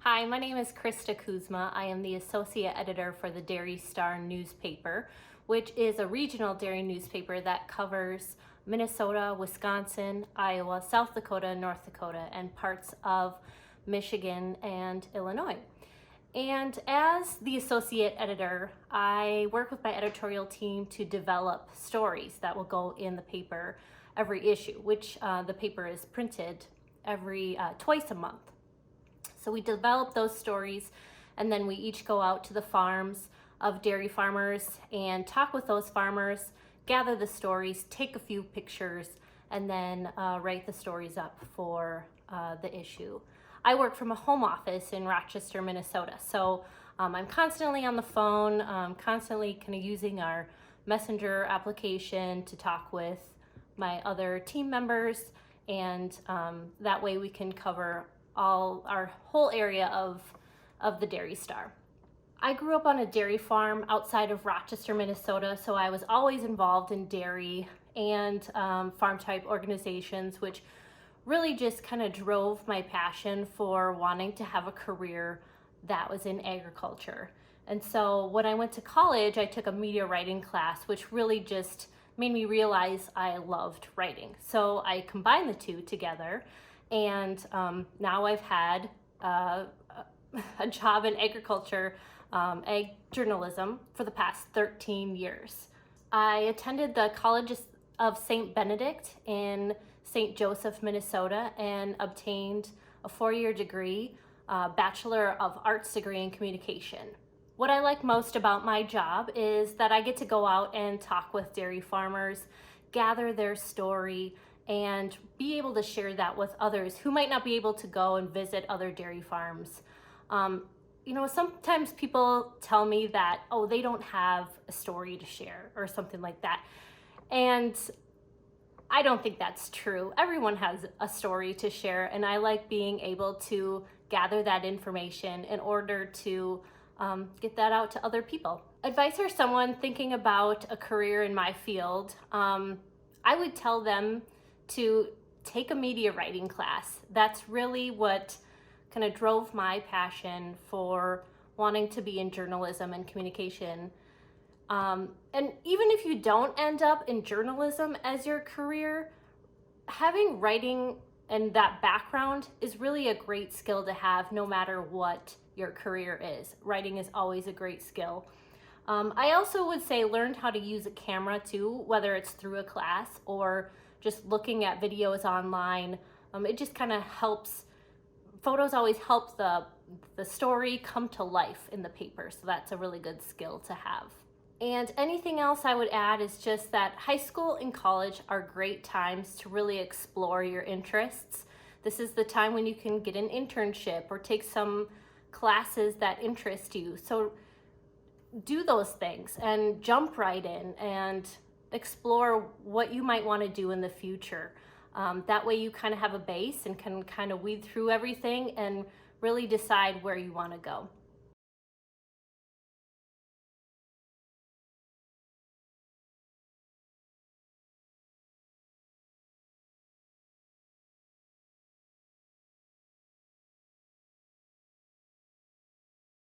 Hi, my name is Krista Kuzma. I am the associate editor for the Dairy Star newspaper, which is a regional dairy newspaper that covers Minnesota, Wisconsin, Iowa, South Dakota, North Dakota, and parts of Michigan and Illinois. And as the associate editor, I work with my editorial team to develop stories that will go in the paper every issue, which the paper is printed every twice a month. So we develop those stories, and then we each go out to the farms of dairy farmers and talk with those farmers, gather the stories, take a few pictures, and then write the stories up for the issue. I work from a home office in Rochester, Minnesota, so I'm constantly on the phone, constantly kind of using our messenger application to talk with my other team members, and that way we can cover our whole area of the Dairy Star. I grew up on a dairy farm outside of Rochester, Minnesota, so I was always involved in dairy and farm type organizations, which really just kind of drove my passion for wanting to have a career that was in agriculture. And so when I went to college, I took a media writing class, which really just made me realize I loved writing. So I combined the two together, and now I've had a job in agriculture, ag journalism, for the past 13 years. I attended the College of St. Benedict in St. Joseph, Minnesota, and obtained a 4-year degree, Bachelor of Arts degree in communication. What I like most about my job is that I get to go out and talk with dairy farmers, gather their story, and be able to share that with others who might not be able to go and visit other dairy farms. Sometimes people tell me that, oh, they don't have a story to share or something like that. And I don't think that's true. Everyone has a story to share, and I like being able to gather that information in order to get that out to other people. Advice for someone thinking about a career in my field, I would tell them to take a media writing class. That's really what kind of drove my passion for wanting to be in journalism and communication. And even if you don't end up in journalism as your career, having writing and that background is really a great skill to have no matter what your career is. Writing is always a great skill. I also would say learn how to use a camera too, whether it's through a class or just looking at videos online. It just kind of helps. Photos always help the story come to life in the paper, so that's a really good skill to have. And anything else I would add is just that high school and college are great times to really explore your interests. This is the time when you can get an internship or take some classes that interest you. So do those things and jump right in and explore what you might want to do in the future. That way you kind of have a base and can kind of weed through everything and really decide where you want to go.